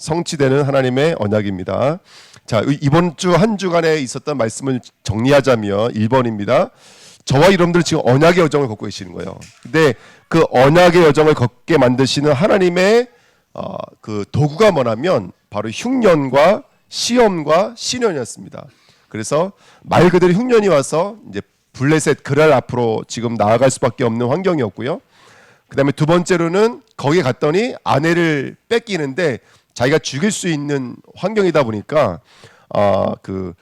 성취되는 하나님의 언약입니다. 자, 이번 주 한 주간에 있었던 말씀을 정리하자면 1번입니다. 저와 여러분들 지금 언약의 여정을 걷고 계시는 거예요. 근데 그 언약의 여정을 걷게 만드시는 하나님의 그 도구가 뭐냐면 바로 흉년과 시험과 시련이었습니다. 그래서 말 그대로 흉년이 와서 이제 블레셋 그랄 앞으로 지금 나아갈 수밖에 없는 환경이었고요. 그 다음에 두 번째로는 거기 갔더니 아내를 뺏기는데 자기가 죽일 수 있는 환경이다 보니까 그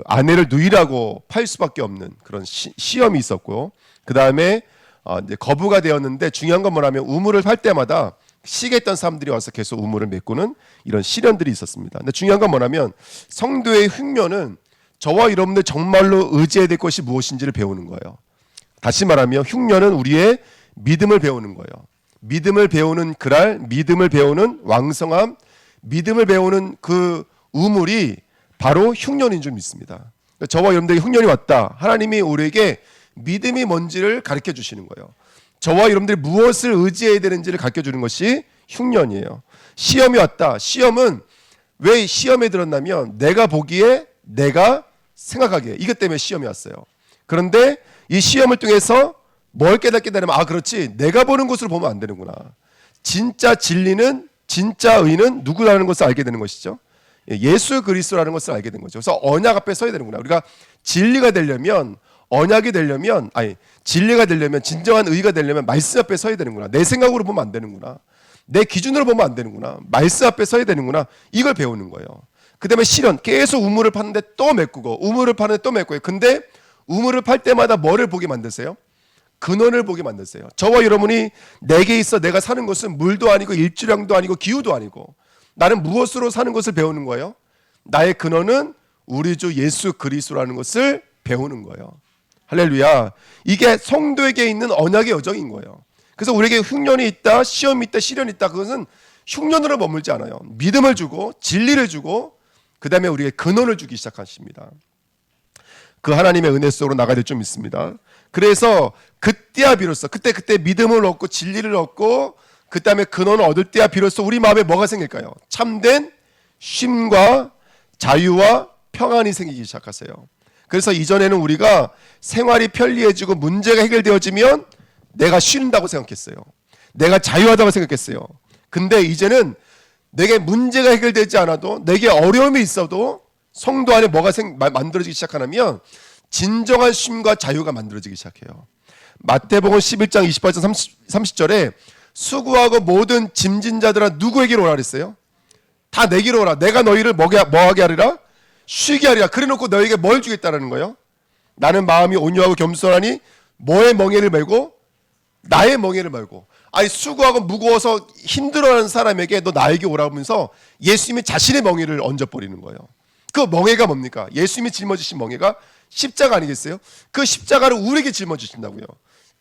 아내를 누이라고 팔 수밖에 없는 그런 시험이 있었고, 그 다음에 이제 거부가 되었는데 중요한 건 뭐냐면 우물을 팔 때마다 시겠던 사람들이 와서 계속 우물을 메꾸는 이런 시련들이 있었습니다. 근데 중요한 건 뭐냐면 성도의 흉년은 저와 여러분들 정말로 의지해야 될 것이 무엇인지를 배우는 거예요. 다시 말하면 흉년은 우리의 믿음을 배우는 거예요. 믿음을 배우는 그랄, 믿음을 배우는 왕성함, 믿음을 배우는 그 우물이 바로 흉년인 줄 믿습니다. 저와 여러분들에게 흉년이 왔다. 하나님이 우리에게 믿음이 뭔지를 가르쳐 주시는 거예요. 저와 여러분들이 무엇을 의지해야 되는지를 가르쳐 주는 것이 흉년이에요. 시험이 왔다. 시험은 왜 시험에 들었냐면 내가 보기에, 내가 생각하기에, 이것 때문에 시험이 왔어요. 그런데 이 시험을 통해서 뭘 깨닫게 되냐면 그렇지, 내가 보는 것으로 보면 안 되는구나. 진짜 진리는, 진짜 의는 누구라는 것을 알게 되는 것이죠. 예수 그리스도라는 것을 알게 된 거죠. 그래서 언약 앞에 서야 되는구나. 우리가 진리가 되려면, 언약이 되려면, 진리가 되려면, 진정한 의가 되려면 말씀 앞에 서야 되는구나. 내 생각으로 보면 안 되는구나. 내 기준으로 보면 안 되는구나. 말씀 앞에 서야 되는구나. 이걸 배우는 거예요. 그 다음에 시련, 계속 우물을 파는데 또 메꾸고, 우물을 파는데 또 메꾸고. 근데 우물을 팔 때마다 뭐를 보게 만드세요? 근원을 보게 만드세요. 저와 여러분이 내게 있어 내가 사는 것은 물도 아니고 일주량도 아니고 기후도 아니고, 나는 무엇으로 사는 것을 배우는 거예요? 나의 근원은 우리 주 예수 그리스도라는 것을 배우는 거예요. 할렐루야. 이게 성도에게 있는 언약의 여정인 거예요. 그래서 우리에게 흉년이 있다, 시험이 있다, 시련이 있다. 그것은 흉년으로 머물지 않아요. 믿음을 주고 진리를 주고 그 다음에 우리에게 근원을 주기 시작하십니다. 그 하나님의 은혜 속으로 나가야 될 줄 믿습니다. 그래서 그때야 비로소 그때 믿음을 얻고 진리를 얻고 그 다음에 근원을 얻을 때야 비로소 우리 마음에 뭐가 생길까요? 참된 쉼과 자유와 평안이 생기기 시작하세요. 그래서 이전에는 우리가 생활이 편리해지고 문제가 해결되어지면 내가 쉰다고 생각했어요. 내가 자유하다고 생각했어요. 근데 이제는 내게 문제가 해결되지 않아도, 내게 어려움이 있어도 성도 안에 뭐가 만들어지기 시작하냐면 진정한 쉼과 자유가 만들어지기 시작해요. 마태복음 11장 28절 30절에 수고하고 모든 짐진 자들아 누구에게로 오라 그랬어요? 다 내게로 오라. 내가 너희를 뭐하게 하리라? 쉬게 하리라. 그래놓고 너희에게 뭘 주겠다라는 거예요? 나는 마음이 온유하고 겸손하니 뭐의 멍에를 메고? 나의 멍에를 메고. 수고하고 무거워서 힘들어하는 사람에게 너 나에게 오라고 하면서 예수님이 자신의 멍에를 얹어버리는 거예요. 그 멍에가 뭡니까? 예수님이 짊어지신 멍에가 십자가 아니겠어요? 그 십자가를 우리에게 짊어지신다고요.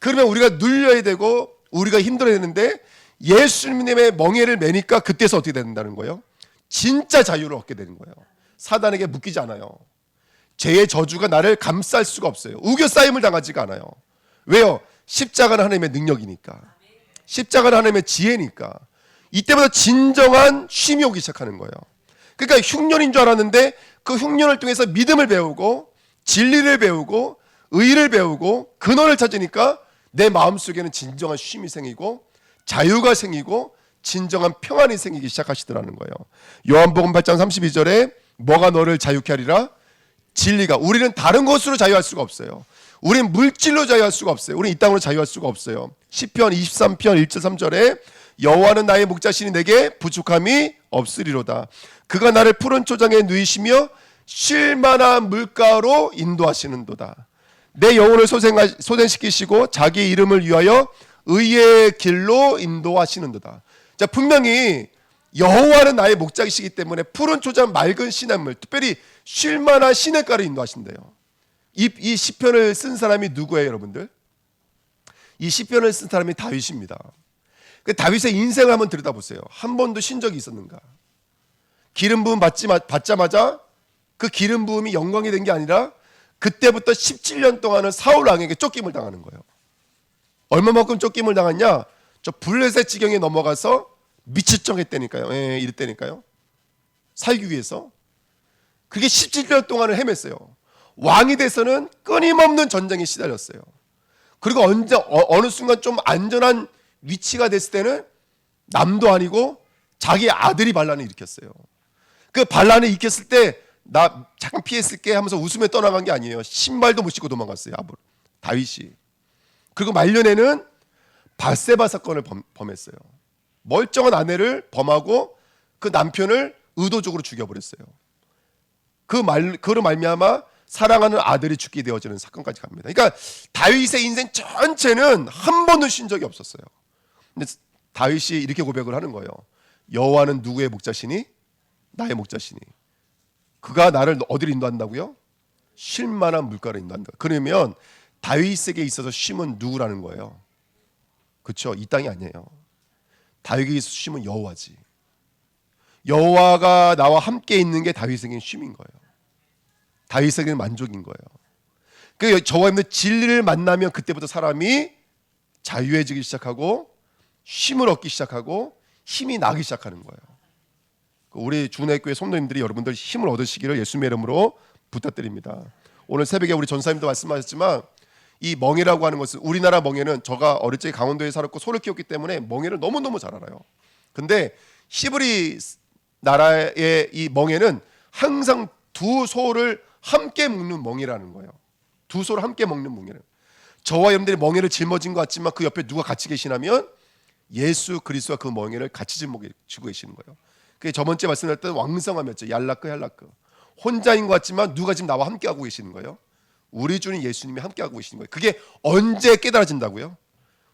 그러면 우리가 눌려야 되고 우리가 힘들어야 되는데 예수님의 멍에를 매니까 그때서 어떻게 된다는 거예요? 진짜 자유를 얻게 되는 거예요. 사단에게 묶이지 않아요. 죄의 저주가 나를 감쌀 수가 없어요. 우겨싸임을 당하지가 않아요. 왜요? 십자가는 하나님의 능력이니까. 십자가는 하나님의 지혜니까. 이때부터 진정한 쉼이 오기 시작하는 거예요. 그러니까 흉년인 줄 알았는데 그 흉년을 통해서 믿음을 배우고 진리를 배우고 의를 배우고 근원을 찾으니까 내 마음속에는 진정한 쉼이 생기고 자유가 생기고 진정한 평안이 생기기 시작하시더라는 거예요. 요한복음 8장 32절에 뭐가 너를 자유케 하리라? 진리가. 우리는 다른 것으로 자유할 수가 없어요. 우리는 물질로 자유할 수가 없어요. 우리는 이 땅으로 자유할 수가 없어요. 시편 23편 1절 3절에 여호와는 나의 목자시니 내게 부족함이 없으리로다. 그가 나를 푸른 초장에 누이시며 쉴 만한 물가로 인도하시는도다. 내 영혼을 소생시키시고 자기 이름을 위하여 의의 길로 인도하시는도다. 자, 분명히 여호와는 나의 목자이시기 때문에 푸른 초장 맑은 시냇물, 특별히 쉴 만한 시냇가로 인도하신대요. 이 시편을 쓴 사람이 누구예요, 여러분들? 이 시편을 쓴 사람이 다윗입니다. 그 다윗의 인생을 한번 들여다보세요. 한 번도 쉰 적이 있었는가? 기름 부음 받자마자 그 기름 부음이 영광이 된 게 아니라 그때부터 17년 동안은 사울 왕에게 쫓김을 당하는 거예요. 얼마만큼 쫓김을 당했냐? 저 블레셋 지경에 넘어가서 미칠 정했다니까요. 이랬다니까요. 살기 위해서. 그게 17년 동안을 헤맸어요. 왕이 돼서는 끊임없는 전쟁에 시달렸어요. 그리고 어느 순간 좀 안전한 위치가 됐을 때는 남도 아니고 자기 아들이 반란을 일으켰어요. 그 반란을 일으켰을 때 나 잠깐 피했을게 하면서 웃으며 떠나간 게 아니에요. 신발도 못 신고 도망갔어요. 다윗이. 그리고 말년에는 밧세바 사건을 범했어요. 멀쩡한 아내를 범하고 그 남편을 의도적으로 죽여버렸어요. 그로 말미암아 사랑하는 아들이 죽게 되어지는 사건까지 갑니다. 그러니까 다윗의 인생 전체는 한 번도 쉰 적이 없었어요. 근데 다윗이 이렇게 고백을 하는 거예요. 여호와는 누구의 목자시니? 나의 목자시니. 그가 나를 어디로 인도한다고요? 쉴 만한 물가로 인도한다. 그러면 다윗에게 있어서 쉼은 누구라는 거예요? 그렇죠? 이 땅이 아니에요. 다윗에게 있어서 쉼은 여호와지. 여호와가 나와 함께 있는 게 다윗에게는 쉼인 거예요. 다윗에게는 만족인 거예요. 그 저와 여러분들 진리를 만나면 그때부터 사람이 자유해지기 시작하고 쉼을 얻기 시작하고 힘이 나기 시작하는 거예요. 우리 주내교회 성도님들이 여러분들 힘을 얻으시기를 예수님의 이름으로 부탁드립니다. 오늘 새벽에 우리 전사님도 말씀하셨지만 이 멍에라고 하는 것은 우리나라 멍에는 제가 어릴 적에 강원도에 살았고 소를 키웠기 때문에 멍에를 너무너무 잘 알아요. 근데 히브리 나라의 이 멍에는 항상 두 소를 함께 먹는 멍이라는 거예요. 두 소를 함께 먹는 멍이래요. 저와 여러분들이 멍에를 짊어진 것 같지만 그 옆에 누가 같이 계시냐면 예수 그리스도와 그 멍에를 같이 짊어지고 계시는 거예요. 그게 저번주에 말씀드렸을 때 왕성함이었죠. 얄라크. 혼자인 것 같지만 누가 지금 나와 함께 하고 계시는 거예요. 우리 주님 예수님이 함께 하고 계시는 거예요. 그게 언제 깨달아진다고요?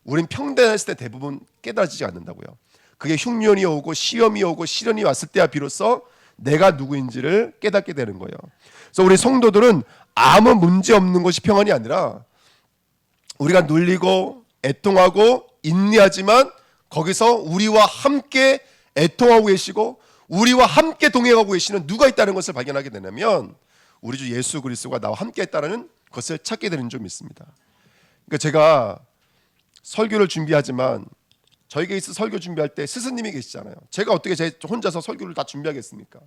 우린 평단했을 때 대부분 깨달아지지 않는다고요. 그게 흉년이 오고 시험이 오고 시련이 왔을 때야 비로소 내가 누구인지를 깨닫게 되는 거예요. 그래서 우리 성도들은 아무 문제 없는 것이 평안이 아니라 우리가 눌리고 애통하고 인내하지만 거기서 우리와 함께 애통하고 계시고 우리와 함께 동행하고 계시는 누가 있다는 것을 발견하게 되냐면 우리 주 예수 그리스도가 나와 함께 했다는 것을 찾게 되는 줄 믿습니다. 그러니까 제가 설교를 준비하지만 저에게 있어 설교 준비할 때 스승님이 계시잖아요. 제가 어떻게 제 혼자서 설교를 다 준비하겠습니까?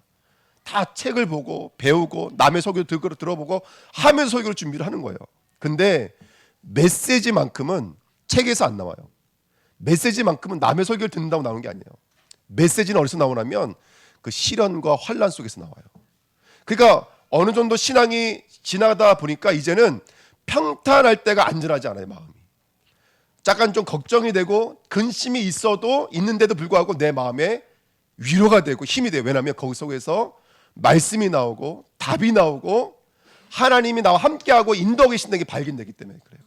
다 책을 보고 배우고 남의 설교 들어보고 하면서 설교를 준비를 하는 거예요. 근데 메시지만큼은 책에서 안 나와요. 메시지만큼은 남의 설교를 듣는다고 나오는 게 아니에요. 메시지는 어디서 나오냐면 그 시련과 환난 속에서 나와요. 그러니까 어느 정도 신앙이 지나다 보니까 이제는 평탄할 때가 안전하지 않아요. 마음이 약간 좀 걱정이 되고 근심이 있는데도 불구하고 내 마음에 위로가 되고 힘이 돼요. 왜냐하면 거기 속에서 말씀이 나오고 답이 나오고 하나님이 나와 함께하고 인도하고 계신다는 게 발견되기 때문에 그래요.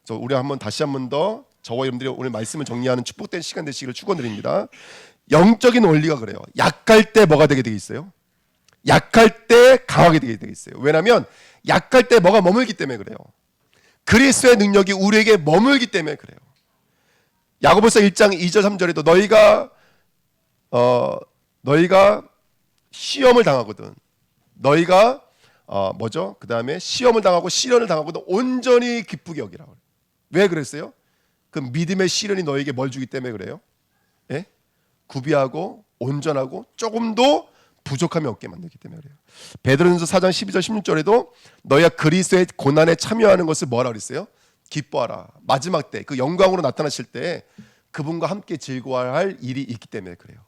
그래서 우리 다시 한 번 더 저와 여러분들이 오늘 말씀을 정리하는 축복된 시간 되시기를 축원드립니다. 영적인 원리가 그래요. 약할 때 뭐가 되게 있어요? 약할 때 강하게 되게 있어요. 왜냐하면 약할 때 뭐가 머물기 때문에 그래요. 그리스도의 능력이 우리에게 머물기 때문에 그래요. 야고보서 1장 2절 3절에도 너희가 시험을 당하거든. 너희가 그 다음에 시험을 당하고 시련을 당하거든 온전히 기쁘게 여기라. 왜 그랬어요? 그 믿음의 시련이 너에게 뭘 주기 때문에 그래요? 예? 구비하고 온전하고 조금도 부족함이 없게 만들기 때문에 그래요. 베드로전서 4장 12절 16절에도 너희가 그리스도의 고난에 참여하는 것을 뭐라 그랬어요? 기뻐하라. 마지막 때 그 영광으로 나타나실 때 그분과 함께 즐거워할 일이 있기 때문에 그래요.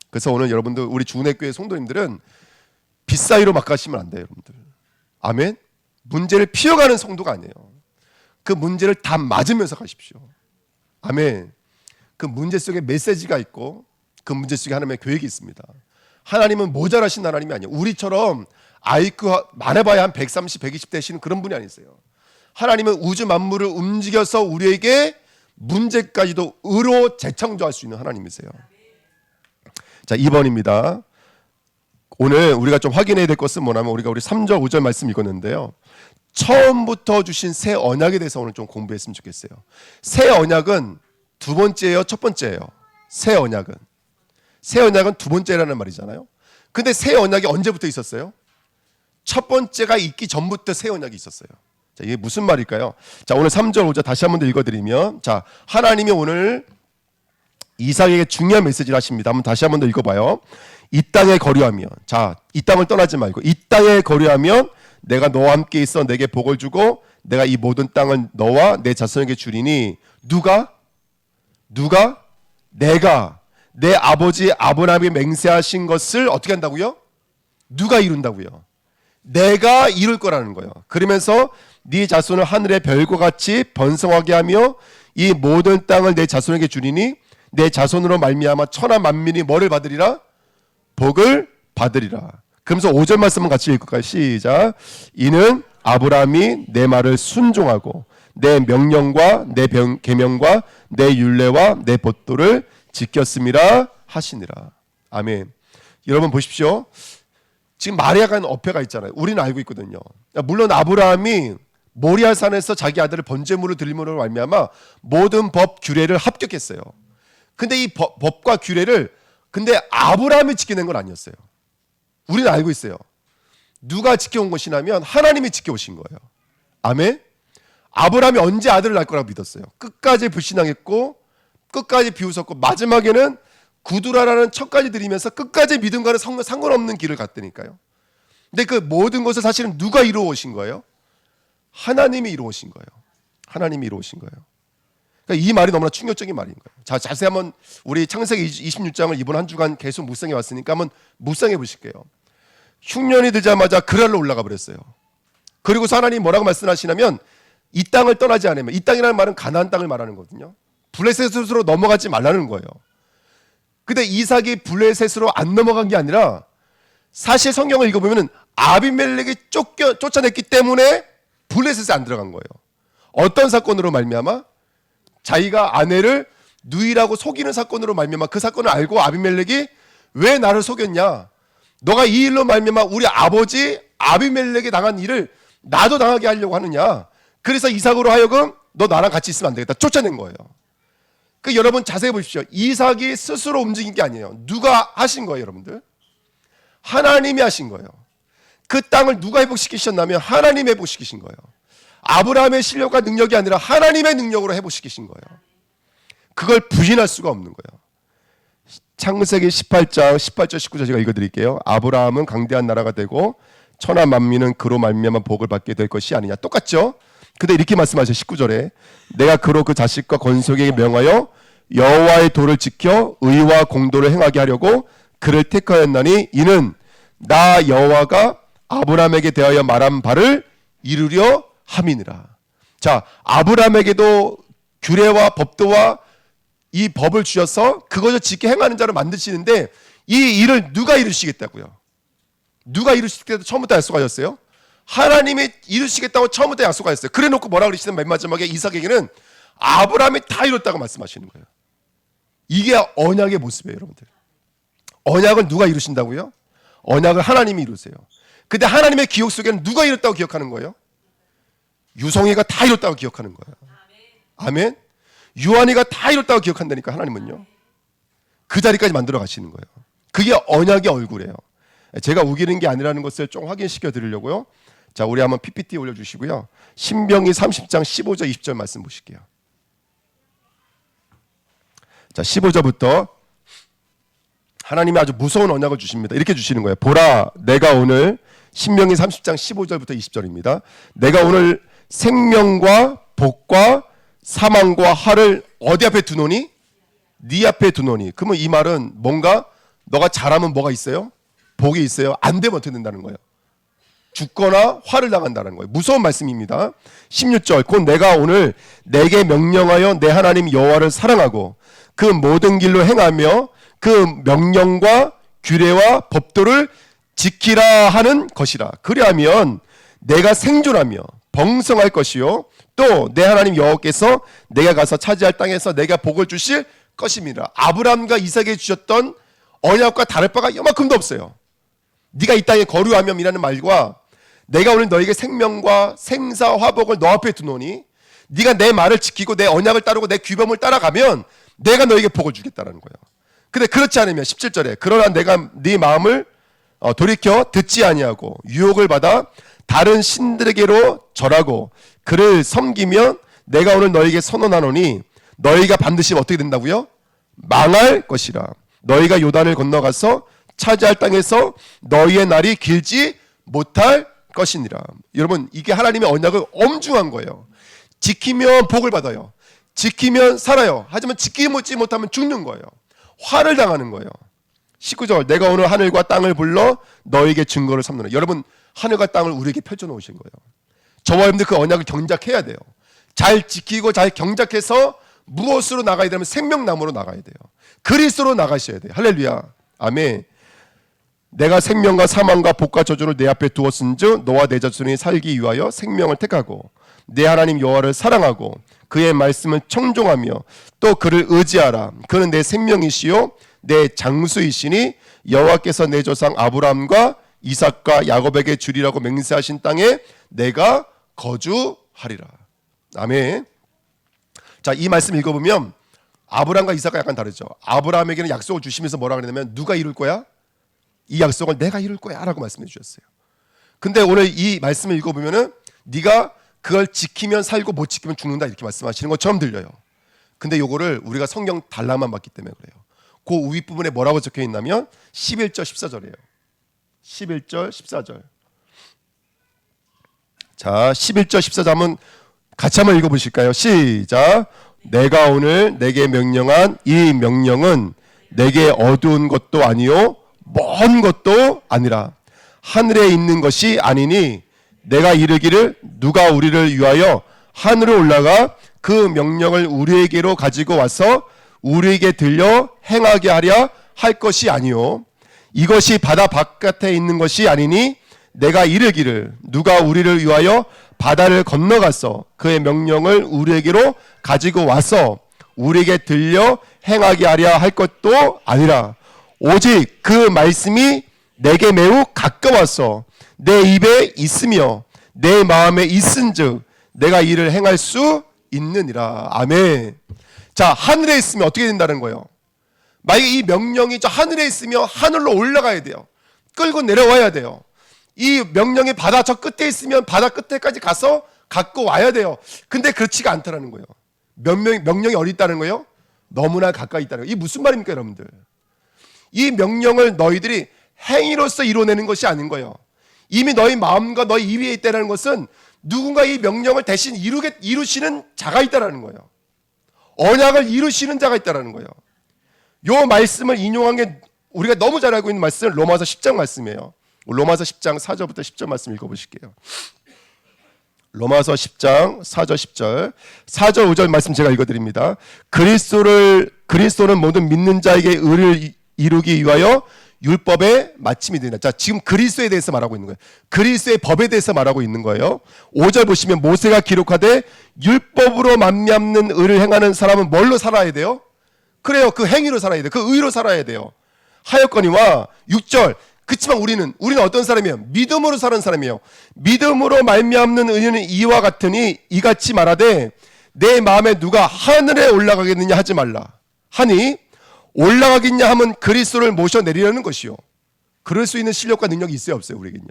그래서 오늘 여러분들 우리 주내교회 성도님들은 빗사이로 막 가시면 안 돼요. 여러분들. 아멘. 문제를 피해가는 성도가 아니에요. 그 문제를 다 맞으면서 가십시오. 아멘. 그 문제 속에 메시지가 있고 그 문제 속에 하나님의 계획이 있습니다. 하나님은 모자라신 하나님이 아니에요. 우리처럼 IQ 많아봐야 한 130, 120 되시는 그런 분이 아니세요. 하나님은 우주 만물을 움직여서 우리에게 문제까지도 의로 재창조할 수 있는 하나님이세요. 자, 2번입니다. 오늘 우리가 좀 확인해야 될 것은 뭐냐면 우리 3절 5절 말씀 읽었는데요. 처음부터 주신 새 언약에 대해서 오늘 좀 공부했으면 좋겠어요. 새 언약은 두 번째예요, 첫 번째예요? 새 언약은 두 번째라는 말이잖아요. 근데 새 언약이 언제부터 있었어요? 첫 번째가 있기 전부터 새 언약이 있었어요. 자, 이게 무슨 말일까요? 자, 오늘 3절 5절 다시 한 번 더 읽어드리면 자, 하나님이 오늘 이삭에게 중요한 메시지를 하십니다. 한번 다시 한번 더 읽어봐요. 이 땅에 거류하면, 자, 이 땅을 떠나지 말고 이 땅에 거류하면 내가 너와 함께 있어 내게 복을 주고 내가 이 모든 땅을 너와 내 자손에게 주리니 누가? 내가 내 아버지 아브라함이 맹세하신 것을 어떻게 한다고요? 누가 이룬다고요? 내가 이룰 거라는 거예요. 그러면서 네 자손을 하늘의 별과 같이 번성하게 하며 이 모든 땅을 내 자손에게 주리니 내 자손으로 말미암아 천하 만민이 뭐를 받으리라? 복을 받으리라. 그러면서 5절 말씀은 같이 읽을까요? 시작. 이는 아브라함이 내 말을 순종하고 내 명령과 내 계명과 내 율례와 내 법도를 지켰음이라 하시니라. 아멘. 여러분 보십시오. 지금 마리아가 있는 어폐가 있잖아요. 우리는 알고 있거든요. 물론 아브라함이 모리아 산에서 자기 아들을 번제물로 드림으로 말미암아 모든 법 규례를 합격했어요. 근데 이 법과 규례를 근데 아브라함이 지켜낸 건 아니었어요. 우리는 알고 있어요. 누가 지켜온 것이냐면 하나님이 지켜오신 거예요. 아멘. 아브라함이 언제 아들을 낳을 거라고 믿었어요. 끝까지 불신앙했고 끝까지 비웃었고 마지막에는 구두라라는 척까지 드리면서 끝까지 믿음과는 상관없는 길을 갔다니까요. 근데 그 모든 것을 사실은 누가 이루어오신 거예요? 하나님이 이루어오신 거예요. 하나님이 이루어오신 거예요. 그러니까 이 말이 너무나 충격적인 말인 거예요. 자, 자세히 한번 우리 창세기 26장을 이번 한 주간 계속 묵상해 왔으니까 한번 묵상해 보실게요. 흉년이 들자마자 그랄로 올라가 버렸어요. 그리고서 하나님이 뭐라고 말씀하시냐면 이 땅을 떠나지 않으면, 이 땅이라는 말은 가나안 땅을 말하는 거거든요. 블레셋으로 넘어가지 말라는 거예요. 근데 이삭이 블레셋으로 안 넘어간 게 아니라 사실 성경을 읽어보면 아비멜렉이 쫓아냈기 때문에 블레셋에 안 들어간 거예요. 어떤 사건으로 말미암아? 자기가 아내를 누이라고 속이는 사건으로 말미암아 그 사건을 알고 아비멜렉이 왜 나를 속였냐? 너가 이 일로 말미암아 우리 아버지 아비멜렉이 당한 일을 나도 당하게 하려고 하느냐? 그래서 이삭으로 하여금 너 나랑 같이 있으면 안 되겠다. 쫓아낸 거예요. 그 여러분 자세히 보십시오. 이삭이 스스로 움직인 게 아니에요. 누가 하신 거예요, 여러분들? 하나님이 하신 거예요. 그 땅을 누가 회복시키셨냐면 하나님이 회복시키신 거예요. 아브라함의 실력과 능력이 아니라 하나님의 능력으로 회복시키신 거예요. 그걸 부인할 수가 없는 거예요. 창세기 18장 18절 19절 제가 읽어드릴게요. 아브라함은 강대한 나라가 되고 천하 만민은 그로 말미암아 복을 받게 될 것이 아니냐. 똑같죠? 근데 이렇게 말씀하셔요. 19절에 내가 그로 그 자식과 건속에게 명하여 여호와의 도를 지켜 의와 공도를 행하게 하려고 그를 택하였나니 이는 나 여호와가 아브라함에게 대하여 말한 바를 이루려 함이니라. 자, 아브라함에게도 규례와 법도와 이 법을 주셔서 그것을 지켜 행하는 자로 만드시는데 이 일을 누가 이루시겠다고요? 누가 이루시겠다고 처음부터 약속하셨어요? 하나님이 이루시겠다고 처음부터 약속하셨어요. 그래 놓고 뭐라 그러시는 맨 마지막에 이삭에게는 아브라함이 다 이뤘다고 말씀하시는 거예요. 이게 언약의 모습이에요, 여러분들. 언약을 누가 이루신다고요? 언약을 하나님이 이루세요. 근데 하나님의 기억 속에는 누가 이뤘다고 기억하는 거예요? 유성이가 다 이뤘다고 기억하는 거예요. 아멘. 유한이가 다 이뤘다고 기억한다니까 하나님은요. 그 자리까지 만들어 가시는 거예요. 그게 언약의 얼굴이에요. 제가 우기는 게 아니라는 것을 좀 확인시켜 드리려고요. 자, 우리 한번 PPT 올려주시고요. 신명기 30장 15절 20절 말씀 보실게요. 자, 15절부터 하나님이 아주 무서운 언약을 주십니다. 이렇게 주시는 거예요. 보라, 내가 오늘 신명기 30장 15절부터 20절입니다. 내가 오늘 생명과 복과 사망과 화를 어디 앞에 두노니? 네 앞에 두노니. 그러면 이 말은 뭔가 너가 잘하면 뭐가 있어요? 복이 있어요. 안 되면 어떻게 된다는 거예요? 죽거나 화를 당한다는 거예요. 무서운 말씀입니다. 16절 곧 내가 오늘 내게 명령하여 내 하나님 여호와를 사랑하고 그 모든 길로 행하며 그 명령과 규례와 법도를 지키라 하는 것이라. 그리하면 내가 생존하며 번성할 것이요 또 내 하나님 여호와께서 내가 가서 차지할 땅에서 내가 복을 주실 것입니다. 아브라함과 이삭에게 주셨던 언약과 다를 바가 요만큼도 없어요. 네가 이 땅에 거류하면이라는 말과 내가 오늘 너에게 생명과 생사 화복을 너 앞에 두노니 네가 내 말을 지키고 내 언약을 따르고 내 규범을 따라가면 내가 너에게 복을 주겠다는 거예요. 근데 그렇지 않으면 17절에 그러나 내가 네 마음을 돌이켜 듣지 아니하고 유혹을 받아 다른 신들에게로 절하고 그를 섬기면 내가 오늘 너에게 선언하노니 너희가 반드시 어떻게 된다고요? 망할 것이라. 너희가 요단을 건너가서 차지할 땅에서 너희의 날이 길지 못할 것이니라. 여러분, 이게 하나님의 언약은 엄중한 거예요. 지키면 복을 받아요. 지키면 살아요. 하지만 지키지 못하면 죽는 거예요. 화를 당하는 거예요. 19절, 내가 오늘 하늘과 땅을 불러 너에게 증거를 삼노라. 여러분, 하늘과 땅을 우리에게 펼쳐놓으신 거예요. 저와 여러분들 그 언약을 경작해야 돼요. 잘 지키고 잘 경작해서 무엇으로 나가야 되냐면 생명나무로 나가야 돼요. 그리스도로 나가셔야 돼요. 할렐루야. 아멘. 내가 생명과 사망과 복과 저주를 내 앞에 두었은즉 너와 내 자손이 살기 위하여 생명을 택하고 내 하나님 여호와를 사랑하고 그의 말씀을 청종하며 또 그를 의지하라. 그는 내 생명이시요 내 장수이시니 여호와께서 내 조상 아브라함과 이삭과 야곱에게 주리라고 맹세하신 땅에 내가 거주하리라. 아멘. 자, 이 말씀 읽어보면 아브라함과 이삭과 약간 다르죠. 아브라함에게는 약속을 주시면서 뭐라 그랬냐면 누가 이룰 거야? 이 약속을 내가 이룰 거야 라고 말씀해 주셨어요. 근데 오늘 이 말씀을 읽어보면은 네가 그걸 지키면 살고 못 지키면 죽는다 이렇게 말씀하시는 것처럼 들려요. 근데 요거를 우리가 성경 단락만 봤기 때문에 그래요. 그 윗부분에 뭐라고 적혀 있냐면 11절 14절이에요. 11절 14절. 자, 11절 14절 한번 같이 한번 읽어보실까요? 시작. 내가 오늘 내게 명령한 이 명령은 내게 어두운 것도 아니요 먼 것도 아니라 하늘에 있는 것이 아니니 내가 이르기를 누가 우리를 위하여 하늘에 올라가 그 명령을 우리에게로 가지고 와서 우리에게 들려 행하게 하랴 할 것이 아니요 이것이 바다 바깥에 있는 것이 아니니 내가 이르기를 누가 우리를 위하여 바다를 건너가서 그의 명령을 우리에게로 가지고 와서 우리에게 들려 행하게 하랴 할 것도 아니라 오직 그 말씀이 내게 매우 가까워서 내 입에 있으며 내 마음에 있은즉 내가 이를 행할 수 있느니라. 아멘. 자, 하늘에 있으면 어떻게 된다는 거예요? 만약에 이 명령이 저 하늘에 있으면 하늘로 올라가야 돼요. 끌고 내려와야 돼요. 이 명령이 바다 저 끝에 있으면 바다 끝에까지 가서 갖고 와야 돼요. 근데 그렇지가 않다라는 거예요. 명령이 어디 있다는 거예요? 너무나 가까이 있다는 거예요. 이게 무슨 말입니까, 여러분들? 이 명령을 너희들이 행위로서 이뤄내는 것이 아닌 거예요. 이미 너희 마음과 너희 입에 있다는 것은 누군가 이 명령을 대신 이루시는 자가 있다는 거예요. 언약을 이루시는 자가 있다는 거예요. 요 말씀을 인용한 게 우리가 너무 잘 알고 있는 말씀은 로마서 10장 말씀이에요. 로마서 10장 4절부터 10절 말씀 읽어보실게요. 로마서 10장 4절 10절 4절 5절 말씀 제가 읽어드립니다. 그리스도는 모든 믿는 자에게 의를 이루기 위하여 율법의 마침이 되나. 자, 지금 그리스도에 대해서 말하고 있는 거예요. 그리스도의 법에 대해서 말하고 있는 거예요. 5절 보시면 모세가 기록하되 율법으로 만미암는 의를 행하는 사람은 뭘로 살아야 돼요? 그래요. 그 행위로 살아야 돼요. 그 의로 살아야 돼요. 하였거니와 6절 그렇지만 우리는 어떤 사람이에요? 믿음으로 사는 사람이에요. 믿음으로 말미암는 의는 이와 같으니 이같이 말하되 내 마음에 누가 하늘에 올라가겠느냐 하지 말라 하니 올라가겠냐 하면 그리스도를 모셔내리려는 것이요. 그럴 수 있는 실력과 능력이 있어요 없어요? 우리에겐요.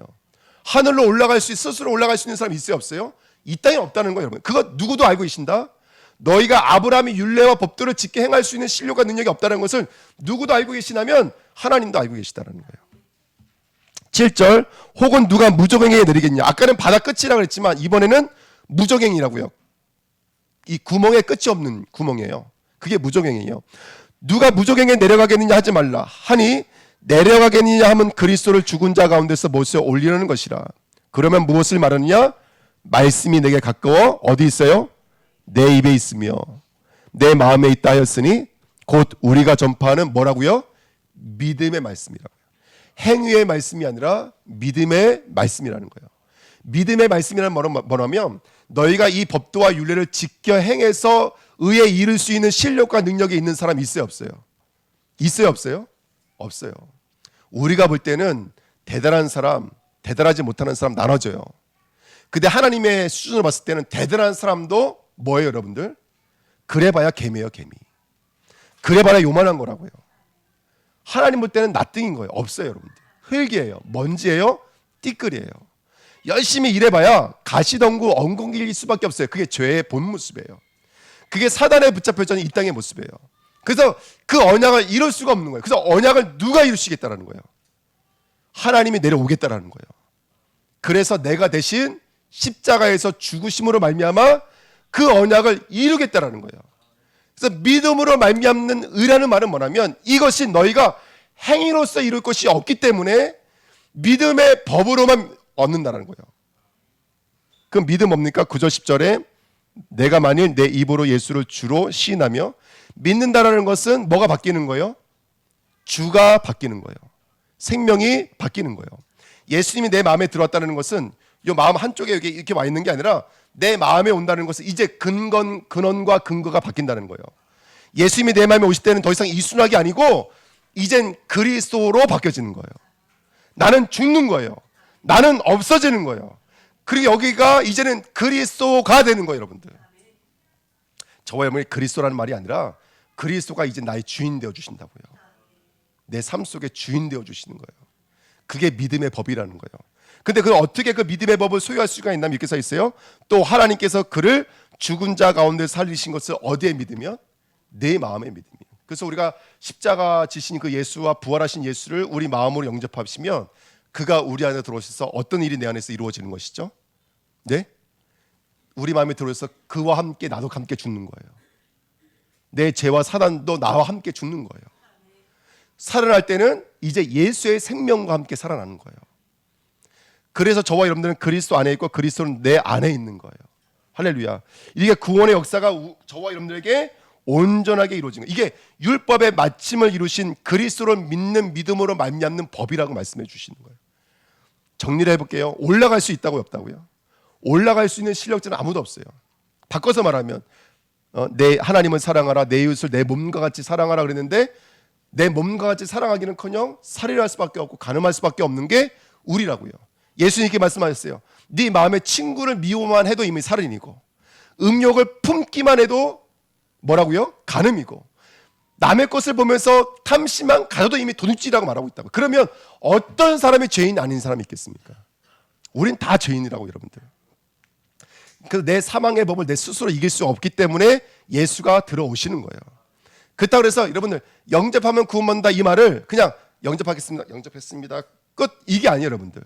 하늘로 올라갈 수 스스로 올라갈 수 있는 사람이 있어요 없어요? 이 땅에 없다는 거예요 여러분. 그거 누구도 알고 계신다. 너희가 아브라함이 율례와 법도를 짓게 행할 수 있는 실력과 능력이 없다는 것을 누구도 알고 계시냐면 하나님도 알고 계시다는 거예요. 7절 혹은 누가 무적행에 내리겠냐. 아까는 바다 끝이라고 그랬지만 이번에는 무적행이라고요. 이 구멍에 끝이 없는 구멍이에요. 그게 무적행이에요. 누가 무적행에 내려가겠느냐 하지 말라 하니 내려가겠느냐 하면 그리스도를 죽은 자 가운데서 모셔 올리려는 것이라. 그러면 무엇을 말하느냐? 말씀이 내게 가까워 어디 있어요? 내 입에 있으며 내 마음에 있다 하였으니 곧 우리가 전파하는 뭐라고요? 믿음의 말씀이라고요. 행위의 말씀이 아니라 믿음의 말씀이라는 거예요. 믿음의 말씀이라는 뭐냐면 너희가 이 법도와 율례를 지켜 행해서 의에 이를 수 있는 실력과 능력이 있는 사람이 있어요 없어요? 있어요 없어요? 없어요. 우리가 볼 때는 대단한 사람, 대단하지 못하는 사람 나눠져요. 근데 하나님의 수준으로 봤을 때는 대단한 사람도 뭐예요 여러분들? 그래봐야 개미예요 개미. 그래봐야 요만한 거라고요. 하나님 볼 때는 나띵인 거예요. 없어요 여러분들. 흙이에요. 먼지예요. 띠끌이에요. 열심히 일해봐야 가시덩구 엉겅기일 수밖에 없어요. 그게 죄의 본 모습이에요. 그게 사단에 붙잡혀져 있는 이 땅의 모습이에요. 그래서 그 언약을 이룰 수가 없는 거예요. 그래서 언약을 누가 이루시겠다라는 거예요? 하나님이 내려오겠다라는 거예요. 그래서 내가 대신 십자가에서 죽으심으로 말미암아 그 언약을 이루겠다라는 거예요. 그래서 믿음으로 말미암는 의라는 말은 뭐냐면 이것이 너희가 행위로서 이룰 것이 없기 때문에 믿음의 법으로만 얻는다는 거예요. 그 믿음 뭡니까? 9절 10절에 내가 만일 내 입으로 예수를 주로 시인하며 믿는다라는 것은 뭐가 바뀌는 거예요? 주가 바뀌는 거예요. 생명이 바뀌는 거예요. 예수님이 내 마음에 들어왔다는 것은 이 마음 한쪽에 이렇게 와 있는 게 아니라 내 마음에 온다는 것은 이제 근원과 근거가 바뀐다는 거예요. 예수님이 내 마음에 오실 때는 더 이상 이순학이 아니고 이젠 그리스도로 바뀌어지는 거예요. 나는 죽는 거예요. 나는 없어지는 거예요. 그리고 여기가 이제는 그리스도가 되는 거예요, 여러분들. 저와 여러분이 그리스도라는 말이 아니라 그리스도가 이제 나의 주인 되어 주신다고요. 내 삶 속에 주인 되어 주시는 거예요. 그게 믿음의 법이라는 거예요. 근데 그 어떻게 그 믿음의 법을 소유할 수가 있나 이렇게 써 있어요. 또 하나님께서 그를 죽은 자 가운데 살리신 것을 어디에 믿으면? 내 마음에 믿으면. 그래서 우리가 십자가 지신 그 예수와 부활하신 예수를 우리 마음으로 영접하시면 그가 우리 안에 들어오셔서 어떤 일이 내 안에서 이루어지는 것이죠? 네? 우리 마음에 들어오셔서 그와 함께 나도 함께 죽는 거예요. 내 죄와 사단도 나와 함께 죽는 거예요. 살아날 때는 이제 예수의 생명과 함께 살아나는 거예요. 그래서 저와 여러분들은 그리스도 안에 있고 그리스도는 내 안에 있는 거예요. 할렐루야. 이게 구원의 역사가 저와 여러분들에게 온전하게 이루어진 거예요. 이게 율법의 마침을 이루신 그리스도를 믿는 믿음으로 말미암는 법이라고 말씀해 주시는 거예요. 정리를 해볼게요. 올라갈 수 있다고요, 없다고요? 올라갈 수 있는 실력자는 아무도 없어요. 바꿔서 말하면 내 하나님을 사랑하라, 내 이웃을 내 몸과 같이 사랑하라 그랬는데 내 몸과 같이 사랑하기는커녕 살인할 수밖에 없고 간음할 수밖에 없는 게 우리라고요. 예수님께 말씀하셨어요. 네 마음에 친구를 미워만 해도 이미 살인이고 음욕을 품기만 해도 뭐라고요? 간음이고 남의 것을 보면서 탐심만 가져도 이미 도둑질이라고 말하고 있다고. 그러면 어떤 사람이 죄인 아닌 사람이 있겠습니까? 우린 다 죄인이라고 여러분들. 그래서 내 사망의 법을 내 스스로 이길 수 없기 때문에 예수가 들어오시는 거예요. 그렇다고 해서 여러분들 영접하면 구원받는다 이 말을 그냥 영접하겠습니다, 영접했습니다, 끝 이게 아니에요. 여러분들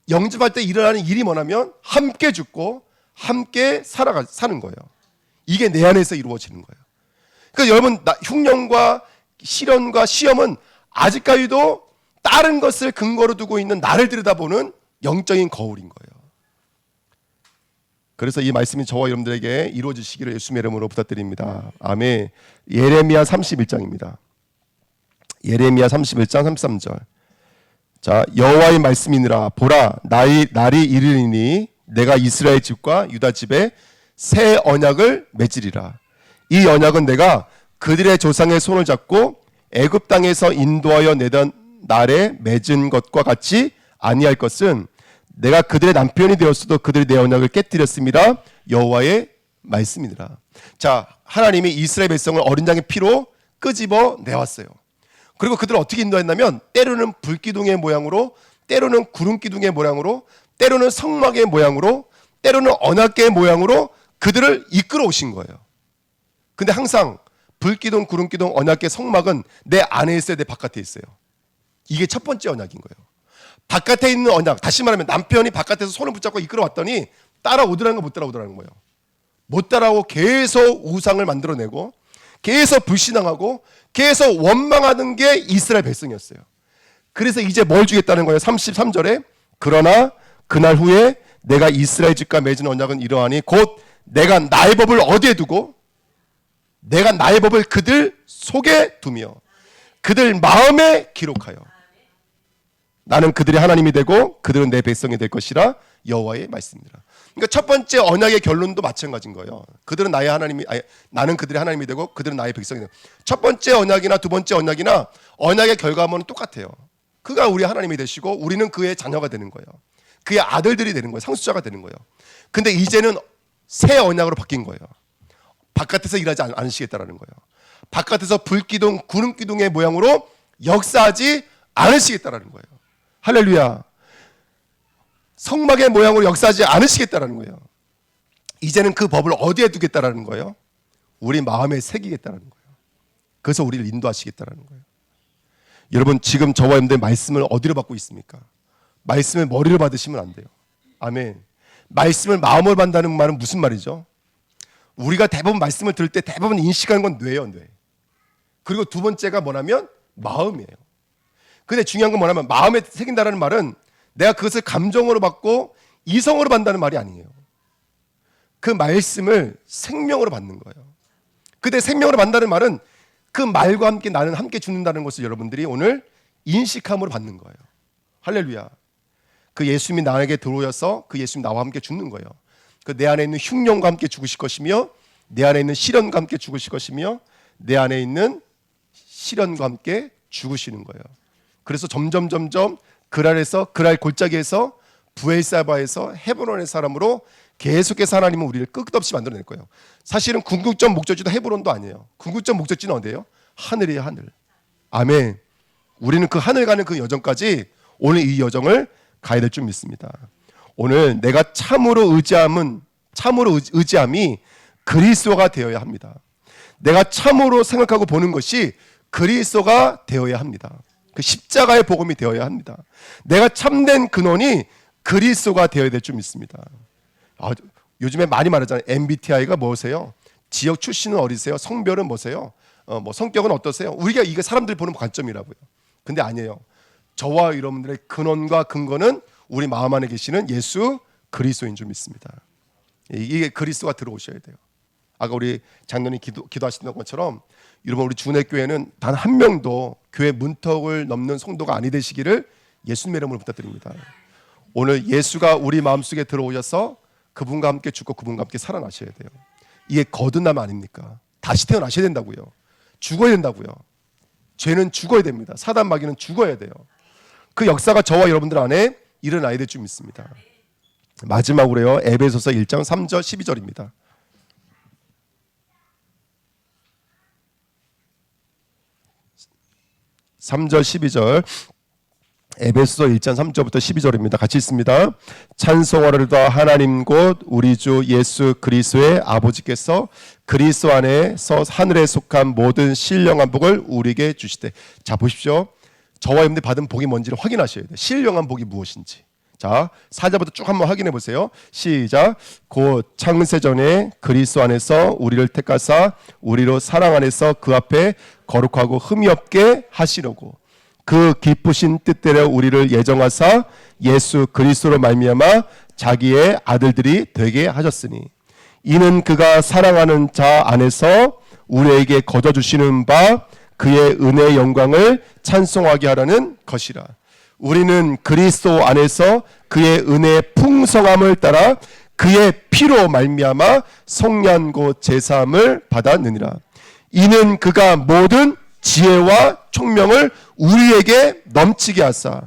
영접할 때 일어나는 일이 뭐냐면 함께 죽고 함께 사는 거예요. 이게 내 안에서 이루어지는 거예요. 그러니까 여러분 흉년과 시련과 시험은 아직까지도 다른 것을 근거로 두고 있는 나를 들여다보는 영적인 거울인 거예요. 그래서 이 말씀이 저와 여러분들에게 이루어지시기를 예수님의 이름으로 부탁드립니다. 아멘. 예레미야 31장입니다. 예레미야 31장 33절. 자, 여호와의 말씀이니라. 보라, 날이 이르리니 내가 이스라엘 집과 유다 집에 새 언약을 맺으리라. 이 언약은 내가 그들의 조상의 손을 잡고 애굽 땅에서 인도하여 내던 날에 맺은 것과 같이 아니할 것은 내가 그들의 남편이 되었어도 그들이 내 언약을 깨뜨렸습니다. 여호와의 말씀이니라. 자, 하나님이 이스라엘 백성을 어린 양의 피로 끄집어 내왔어요. 그리고 그들을 어떻게 인도했냐면 때로는 불기둥의 모양으로, 때로는 구름기둥의 모양으로, 때로는 성막의 모양으로, 때로는 언약궤의 모양으로 그들을 이끌어 오신 거예요. 근데 항상 불기둥, 구름기둥, 언약궤, 성막은 내 안에 있어야 돼, 바깥에 있어요. 이게 첫 번째 언약인 거예요. 바깥에 있는 언약, 다시 말하면 남편이 바깥에서 손을 붙잡고 이끌어 왔더니 따라오더라는 거 못 따라오더라는 거예요. 못 따라오고 계속 우상을 만들어내고 계속 불신앙하고 계속 원망하는 게 이스라엘 백성이었어요. 그래서 이제 뭘 주겠다는 거예요. 33절에 그러나 그날 후에 내가 이스라엘 집과 맺은 언약은 이러하니 곧 내가 나의 법을 어디에 두고 내가 나의 법을 그들 속에 두며 그들 마음에 기록하여 나는 그들의 하나님이 되고 그들은 내 백성이 될 것이라 여호와의 말씀이라. 그러니까 첫 번째 언약의 결론도 마찬가지인 거예요. 그들은 나의 하나님이 나는 그들의 하나님이 되고 그들은 나의 백성이 되고. 첫 번째 언약이나 두 번째 언약이나 언약의 결과물은 똑같아요. 그가 우리 하나님이 되시고 우리는 그의 자녀가 되는 거예요. 그의 아들들이 되는 거예요. 상속자가 되는 거예요. 근데 이제는 새 언약으로 바뀐 거예요. 바깥에서 일하지 않으시겠다라는 거예요. 바깥에서 불기둥, 구름기둥의 모양으로 역사하지 않으시겠다라는 거예요. 할렐루야. 성막의 모양으로 역사하지 않으시겠다라는 거예요. 이제는 그 법을 어디에 두겠다라는 거예요? 우리 마음에 새기겠다라는 거예요. 그래서 우리를 인도하시겠다는 거예요. 여러분 지금 저와 여러분들 말씀을 어디로 받고 있습니까? 말씀을 머리로 받으시면 안 돼요. 아멘. 말씀을 마음으로 받는다는 말은 무슨 말이죠? 우리가 대부분 말씀을 들을 때 대부분 인식하는 건 뇌예요, 뇌. 그리고 두 번째가 뭐냐면 마음이에요. 근데 중요한 건 뭐냐면 마음에 새긴다는 말은 내가 그것을 감정으로 받고 이성으로 받는다는 말이 아니에요. 그 말씀을 생명으로 받는 거예요. 근데 생명으로 받는다는 말은 그 말과 함께 나는 함께 죽는다는 것을 여러분들이 오늘 인식함으로 받는 거예요. 할렐루야. 그 예수님이 나에게 들어오셔서 그 예수님 나와 함께 죽는 거예요. 그 내 안에 있는 흉령과 함께 죽으실 것이며 내 안에 있는 시련과 함께 죽으실 것이며 내 안에 있는 시련과 함께 죽으시는 거예요. 그래서 점점 그랄 골짜기에서 부엘사바에서 헤브론의 사람으로 계속해서 하나님은 우리를 끝없이 만들어낼 거예요. 사실은 궁극적 목적지도 헤브론도 아니에요. 궁극적 목적지는 어디예요? 하늘이에요, 하늘. 아멘. 우리는 그 하늘 가는 그 여정까지 오늘 이 여정을 가야 될 줄 믿습니다. 오늘 내가 참으로 의지함이 그리스도가 되어야 합니다. 내가 참으로 생각하고 보는 것이 그리스도가 되어야 합니다. 그 십자가의 복음이 되어야 합니다. 내가 참된 근원이 그리스도가 되어야 될 줄 믿습니다. 요즘에 많이 말하잖아요. MBTI가 뭐세요? 지역 출신은 어디세요? 성별은 뭐세요? 뭐 성격은 어떠세요? 우리가 이게 사람들이 보는 관점이라고요. 근데 아니에요. 저와 여러분들의 근원과 근거는 우리 마음 안에 계시는 예수 그리스도인 줄 믿습니다. 이게 그리스도가 들어오셔야 돼요. 아까 우리 장로님 기도하시는 것처럼 여러분 우리 주내교회는 단 한 명도 교회 문턱을 넘는 성도가 아니 되시기를 예수님의 이름으로 부탁드립니다. 오늘 예수가 우리 마음속에 들어오셔서 그분과 함께 죽고 그분과 함께 살아나셔야 돼요. 이게 거듭남 아닙니까? 다시 태어나셔야 된다고요. 죽어야 된다고요. 죄는 죽어야 됩니다. 사단 마귀는 죽어야 돼요. 그 역사가 저와 여러분들 안에 일어나야 될 줄 믿습니다. 마지막으로요. 에베소서 1장 3절 12절입니다. (3절) (12절) 에베소서 1장 3절부터 12절입니다. 같이 있습니다. 찬송하리로다 하나님 곧 우리 주 예수 그리스도의 아버지께서 그리스도 안에서 하늘에 속한 모든 신령한 복을 우리에게 주시되. 자 보십시오. 저와 여러분들이 받은 복이 뭔지를 확인하셔야 돼요. 신령한 복이 무엇인지. 자 4절부터 쭉 한번 확인해 보세요. 시작. 곧 창세전에 그리스도 안에서 우리를 택하사 우리로 사랑 안에서 그 앞에 거룩하고 흠이 없게 하시려고 그 기쁘신 뜻대로 우리를 예정하사 예수 그리스도로 말미암아 자기의 아들들이 되게 하셨으니 이는 그가 사랑하는 자 안에서 우리에게 거저 주시는 바 그의 은혜의 영광을 찬송하게 하라는 것이라. 우리는 그리스도 안에서 그의 은혜의 풍성함을 따라 그의 피로 말미암아 성량고 제사함을 받았느니라. 이는 그가 모든 지혜와 총명을 우리에게 넘치게 하사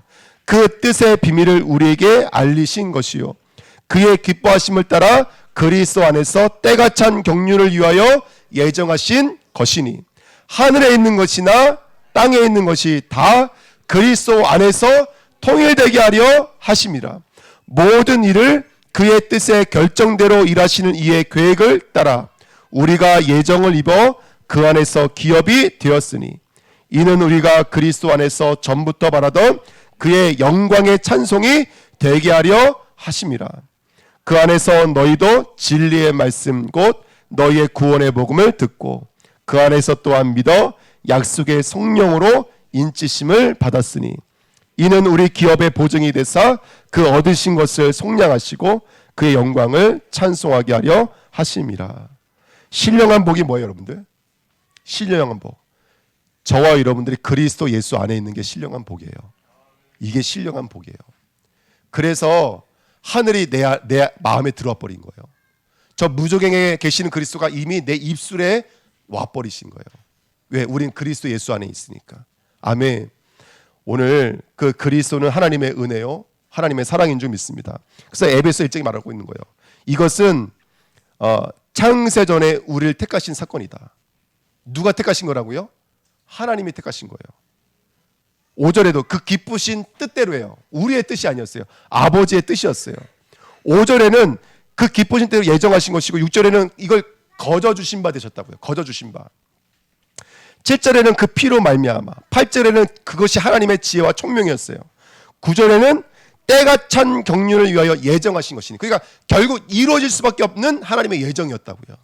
그 뜻의 비밀을 우리에게 알리신 것이요 그의 기뻐하심을 따라 그리스도 안에서 때가 찬 경륜을 위하여 예정하신 것이니 하늘에 있는 것이나 땅에 있는 것이 다 그리스도 안에서 통일되게 하려 하심이라. 모든 일을 그의 뜻의 결정대로 일하시는 이의 계획을 따라 우리가 예정을 입어 그 안에서 기업이 되었으니 이는 우리가 그리스도 안에서 전부터 바라던 그의 영광의 찬송이 되게 하려 하심이라. 그 안에서 너희도 진리의 말씀 곧 너희의 구원의 복음을 듣고 그 안에서 또한 믿어 약속의 성령으로 인치심을 받았으니 이는 우리 기업의 보증이 되사 그 얻으신 것을 속량하시고 그의 영광을 찬송하게 하려 하심이라. 신령한 복이 뭐예요, 여러분들? 신령한 복. 저와 여러분들이 그리스도 예수 안에 있는 게 신령한 복이에요. 이게 신령한 복이에요. 그래서 하늘이 내 마음에 들어와 버린 거예요. 저 무저갱에 계시는 그리스도가 이미 내 입술에 와 버리신 거예요. 왜? 우린 그리스도 예수 안에 있으니까. 아멘. 오늘 그 그리스도는 하나님의 은혜요, 하나님의 사랑인 줄 믿습니다. 그래서 에베소 1장이 말하고 있는 거예요. 이것은 창세전에 우리를 택하신 사건이다. 누가 택하신 거라고요? 하나님이 택하신 거예요. 5절에도 그 기쁘신 뜻대로예요. 우리의 뜻이 아니었어요. 아버지의 뜻이었어요. 5절에는 그 기쁘신 뜻대로 예정하신 것이고 6절에는 이걸 거저 주신 바 되셨다고요. 거저 주신 바. 7절에는 그 피로 말미암아, 8절에는 그것이 하나님의 지혜와 총명이었어요. 9절에는 때가 찬 경륜을 위하여 예정하신 것이니, 그러니까 결국 이루어질 수밖에 없는 하나님의 예정이었다고요.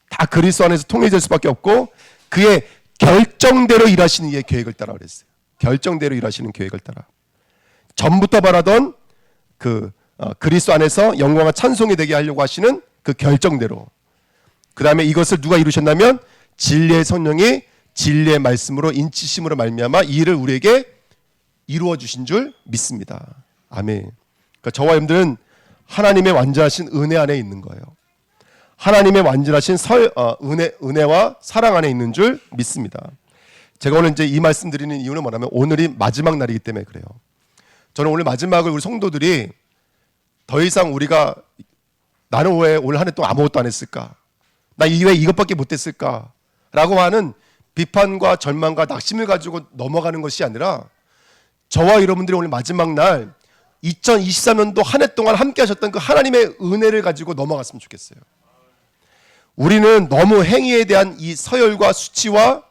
다 그리스도 안에서 통일될 수밖에 없고 그의 결정대로 일하시는 이의 계획을 따라 그랬어요. 결정대로 일하시는 계획을 따라. 전부터 바라던 그리스도 안에서 영광과 찬송이 되게 하려고 하시는 그 결정대로. 그 다음에 이것을 누가 이루셨냐면 진리의 성령이 진리의 말씀으로 인치심으로 말미암아 이 일을 우리에게 이루어 주신 줄 믿습니다. 아멘. 그러니까 저와 여러분들은 하나님의 완전하신 은혜 안에 있는 거예요. 하나님의 완전하신 은혜와 사랑 안에 있는 줄 믿습니다. 제가 오늘 이제 이 말씀 드리는 이유는 뭐냐면 오늘이 마지막 날이기 때문에 그래요. 저는 오늘 마지막을 우리 성도들이 더 이상 우리가 나는 왜 올 한 해 동안 아무것도 안 했을까? 나 왜 이것밖에 못했을까? 라고 하는 비판과 절망과 낙심을 가지고 넘어가는 것이 아니라 저와 여러분들이 오늘 마지막 날 2023년도 한 해 동안 함께 하셨던 그 하나님의 은혜를 가지고 넘어갔으면 좋겠어요. 우리는 너무 행위에 대한 이 서열과 수치와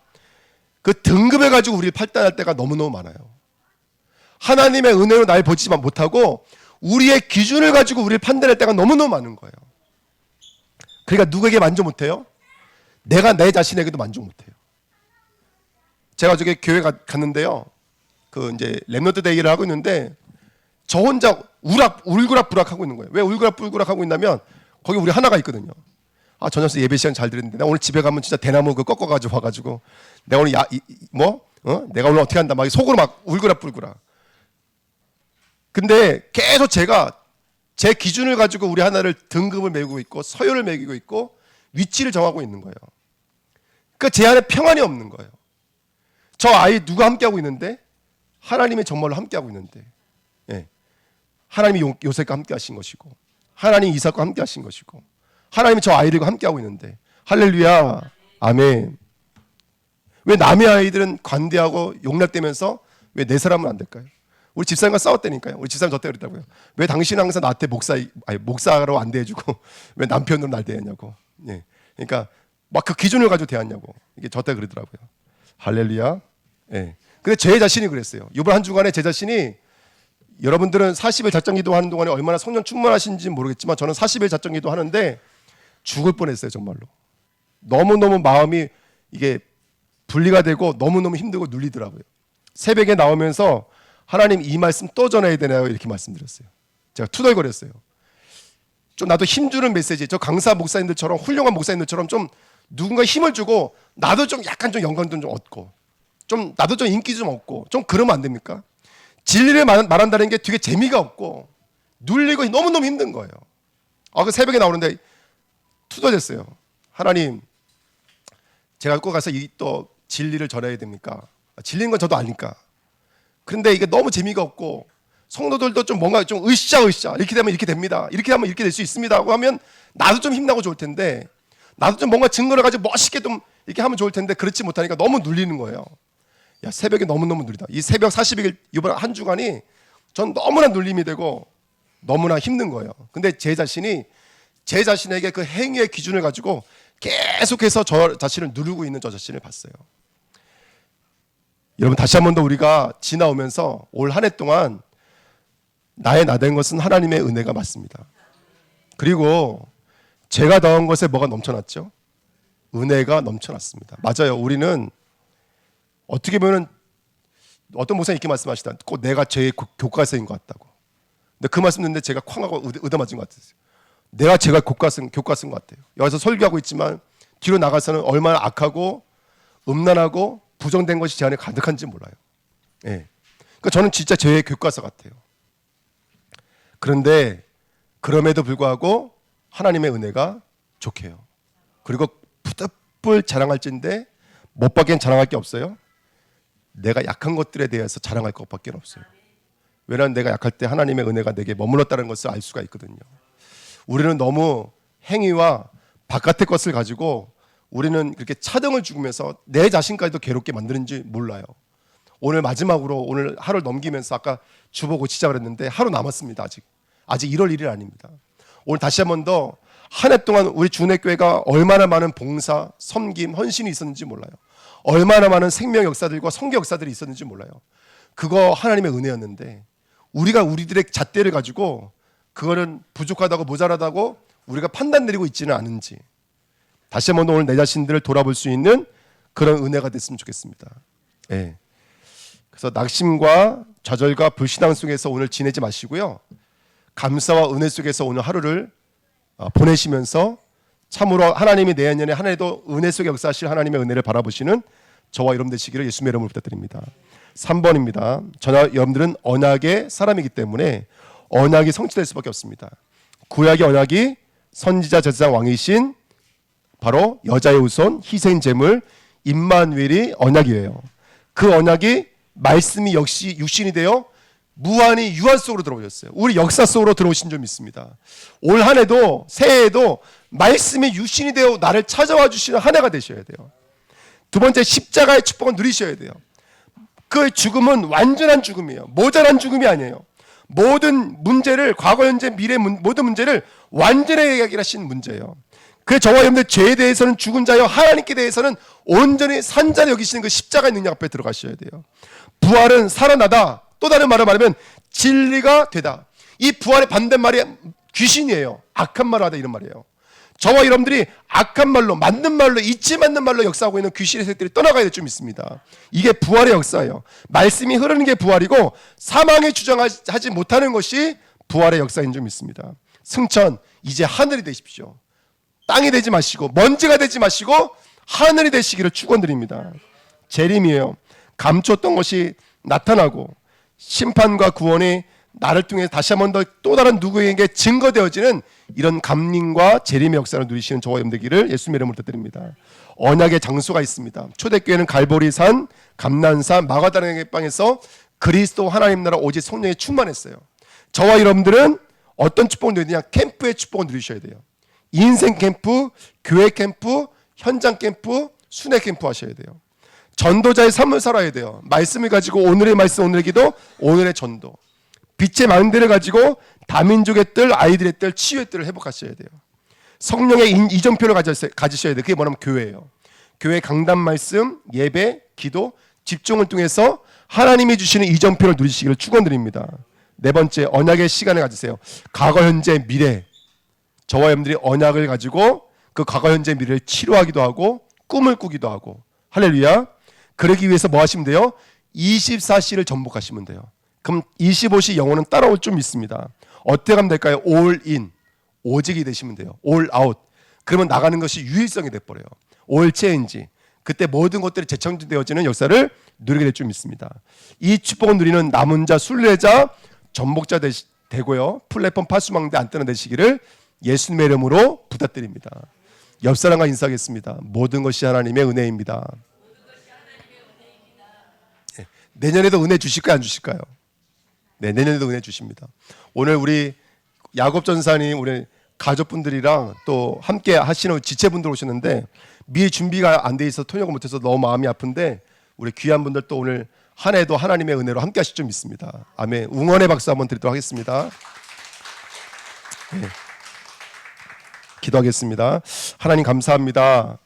그 등급을 가지고 우리를 판단할 때가 너무너무 많아요. 하나님의 은혜로 날 보지만 못하고 우리의 기준을 가지고 우리를 판단할 때가 너무너무 많은 거예요. 그러니까 누구에게 만족 못해요? 내가 내 자신에게도 만족 못해요. 제가 저기 교회 갔는데요. 그 이제 랩노트 데이를 하고 있는데 저 혼자 울그락부락 하고 있는 거예요. 왜 울그락불그락 하고 있냐면 거기 우리 하나가 있거든요. 아, 저녁 예배 시간 잘 들었는데 나 오늘 집에 가면 진짜 대나무 그 꺾어가지고 와가지고 내가 오늘 내가 오늘 어떻게 한다 막 속으로 막 울그락불그락. 근데 계속 제가 제 기준을 가지고 우리 하나를 등급을 매기고 있고 서열을 매기고 있고 위치를 정하고 있는 거예요. 그러니까 제 안에 평안이 없는 거예요. 저 아이 누가 함께하고 있는데 하나님이 정말로 함께하고 있는데, 예. 하나님이 요셉과 함께 하신 것이고 하나님이 이삭과 함께 하신 것이고 하나님이 저 아이들과 함께하고 있는데 할렐루야 아멘. 왜 남의 아이들은 관대하고 용납되면서 왜 내 사람은 안 될까요? 우리 집사님과 싸웠다니까요. 우리 집사님 저때 그랬다고요. 왜 당신은 항상 나한테 목사로 안 대해주고 왜 남편으로 날 대했냐고. 예. 그러니까 막 그 기준을 가지고 대했냐고. 이게 저때 그러더라고요. 할렐루야. 예. 근데 제 자신이 그랬어요. 이번 한 주간에 제 자신이 여러분들은 40일 작정기도 하는 동안에 얼마나 성령 충만하신지 모르겠지만 저는 40일 작정기도 하는데 죽을 뻔했어요. 정말로. 너무너무 마음이 이게 분리가 되고 너무너무 힘들고 눌리더라고요. 새벽에 나오면서 하나님 이 말씀 또 전해야 되나요? 이렇게 말씀드렸어요. 제가 투덜거렸어요. 좀 나도 힘주는 메시지, 저 강사 목사님들처럼 훌륭한 목사님들처럼 좀 누군가 힘을 주고 나도 좀 약간 좀 영광 좀 얻고 좀 나도 좀 인기 좀 얻고 좀 그러면 안 됩니까? 진리를 말한다는 게 되게 재미가 없고 눌리고 너무너무 힘든 거예요. 그 새벽에 나오는데 투덜댔어요. 하나님, 제가 꼭 가서 또 진리를 전해야 됩니까? 진리인 건 저도 아니까. 그런데 이게 너무 재미가 없고 성도들도 좀 뭔가 좀 으쌰으쌰 이렇게 되면 이렇게 됩니다. 이렇게 하면 이렇게 될 수 있습니다 하고 하면 나도 좀 힘나고 좋을 텐데 나도 좀 뭔가 증거를 가지고 멋있게 좀 이렇게 하면 좋을 텐데 그렇지 못하니까 너무 눌리는 거예요. 야, 새벽에 너무너무 눌리다. 이 새벽 40일 이번 한 주간이 전 너무나 눌림이 되고 너무나 힘든 거예요. 근데 제 자신에게 그 행위의 기준을 가지고 계속해서 저 자신을 누르고 있는 저 자신을 봤어요. 여러분 다시 한 번 더 우리가 지나오면서 올 한 해 동안 나의 나된 것은 하나님의 은혜가 맞습니다. 그리고 제가 더한 것에 뭐가 넘쳐났죠? 은혜가 넘쳐났습니다. 맞아요. 우리는 어떻게 보면 어떤 목사님 이렇게 말씀하시다. 꼭 내가 죄의 교과서인 것 같다고. 근데 그 말씀 듣는데 제가 쾅하고 얻어맞은 것 같았어요. 내가 제가 교과서인 것 같아요. 여기서 설교하고 있지만 뒤로 나가서는 얼마나 악하고 음란하고 부정된 것이 제 안에 가득한지 몰라요. 예. 그러니까 저는 진짜 죄의 교과서 같아요. 그런데 그럼에도 불구하고 하나님의 은혜가 좋게요. 그리고 푸드불 자랑할진데 못 밖엔 자랑할 게 없어요. 내가 약한 것들에 대해서 자랑할 것밖에 없어요. 왜냐하면 내가 약할 때 하나님의 은혜가 내게 머물렀다는 것을 알 수가 있거든요. 우리는 너무 행위와 바깥의 것을 가지고 우리는 그렇게 차등을 죽으면서 내 자신까지도 괴롭게 만드는지 몰라요. 오늘 마지막으로 오늘 하루를 넘기면서 아까 주보고 시작을 했는데 하루 남았습니다. 아직 1월 1일 아닙니다. 오늘 다시 한 번 더 한 해 동안 우리 주내교회가 얼마나 많은 봉사, 섬김, 헌신이 있었는지 몰라요. 얼마나 많은 생명 역사들과 성교 역사들이 있었는지 몰라요. 그거 하나님의 은혜였는데 우리가 우리들의 잣대를 가지고 그거는 부족하다고 모자라다고 우리가 판단 내리고 있지는 않은지 다시 한번 오늘 내 자신들을 돌아볼 수 있는 그런 은혜가 됐으면 좋겠습니다. 예. 그래서 낙심과 좌절과 불신앙 속에서 오늘 지내지 마시고요. 감사와 은혜 속에서 오늘 하루를 보내시면서 참으로 하나님이 내년에 한 해도 은혜 속에 역사하실 하나님의 은혜를 바라보시는 저와 여러분 되시기를 예수님의 이름으로 부탁드립니다. 3번입니다. 저와 여러분들은 언약의 사람이기 때문에 언약이 성취될 수밖에 없습니다. 구약의 언약이 선지자 제사장 왕이신 바로 여자의 후손 희생 제물 임마누엘이 언약이에요. 그 언약이 말씀이 역시 육신이 되어 무한히 유한 속으로 들어오셨어요. 우리 역사 속으로 들어오신 줄 믿습니다. 올 한 해도 새해에도 말씀이 육신이 되어 나를 찾아와 주시는 한 해가 되셔야 돼요. 두 번째, 십자가의 축복을 누리셔야 돼요. 그 죽음은 완전한 죽음이에요. 모자란 죽음이 아니에요. 모든 문제를 과거, 현재, 미래 모든 문제를 완전히 해결하신 문제예요. 그래서 저와 여러분들 죄에 대해서는 죽은 자여 하나님께 대해서는 온전히 산 자를 여기시는 그 십자가의 능력 앞에 들어가셔야 돼요. 부활은 살아나다. 또 다른 말을 말하면 진리가 되다. 이 부활의 반대말이 귀신이에요. 악한 말을 하다 이런 말이에요. 저와 여러분들이 악한 말로 맞는 말로 잊지 않는 말로 역사하고 있는 귀신의 세력들이 떠나가야 될 줄 믿습니다. 이게 부활의 역사예요. 말씀이 흐르는 게 부활이고 사망에 주장하지 못하는 것이 부활의 역사인 줄 믿습니다. 승천 이제 하늘이 되십시오. 땅이 되지 마시고 먼지가 되지 마시고 하늘이 되시기를 축원드립니다. 재림이에요. 감췄던 것이 나타나고 심판과 구원이 나를 통해 다시 한 번 더 또 다른 누구에게 증거되어지는 이런 감림과 재림의 역사를 누리시는 저와 여러분 되기를 예수님의 이름으로 부탁드립니다. 언약의 장소가 있습니다. 초대교회는 갈보리산, 감난산, 마가다락의 땅에서 그리스도 하나님 나라 오직 성령에 충만했어요. 저와 여러분들은 어떤 축복을 누려야 되냐? 캠프의 축복을 누리셔야 돼요. 인생 캠프, 교회 캠프, 현장 캠프, 순회 캠프 하셔야 돼요. 전도자의 삶을 살아야 돼요. 말씀을 가지고 오늘의 말씀, 오늘의 기도, 오늘의 전도. 빛의 망대를 가지고 다민족의 뜰, 아이들의 뜰, 치유의 뜰을 회복하셔야 돼요. 성령의 이정표를 가지셔야 돼요. 그게 뭐냐면 교회예요. 교회 강단 말씀, 예배, 기도, 집중을 통해서 하나님이 주시는 이정표를 누리시기를 축원드립니다. 네 번째, 언약의 시간을 가지세요. 과거, 현재, 미래. 저와 여러분들이 언약을 가지고 그 과거, 현재, 미래를 치료하기도 하고 꿈을 꾸기도 하고 할렐루야. 그러기 위해서 뭐 하시면 돼요? 24시를 전복하시면 돼요. 그럼 25시 영혼은 따라올 줄 믿습니다. 어떻게 하면 될까요? 올 인, 오직이 되시면 돼요. 올 아웃. 그러면 나가는 것이 유일성이 돼버려요. 올 체인지. 그때 모든 것들이 재창조되어지는 역사를 누리게 될 줄 믿습니다. 이 축복을 누리는 남은 자, 순례자, 전복자 되고요. 플랫폼 파수망대 안 뜨는 되시기를 예수님의 이름으로 부탁드립니다. 옆 사람과 인사하겠습니다. 모든 것이 하나님의 은혜입니다. 네, 내년에도 은혜 주실까요? 안 주실까요? 네, 내년에도 은혜 주십니다. 오늘 우리 야곱 전사님 우리 가족분들이랑 또 함께 하시는 지체분들 오셨는데 미리 준비가 안 돼 있어서 통역을 못해서 너무 마음이 아픈데 우리 귀한 분들 또 오늘 한 해도 하나님의 은혜로 함께 하실 줄 믿습니다. 아멘. 응원의 박수 한번 드리도록 하겠습니다. 네. 기도하겠습니다. 하나님 감사합니다.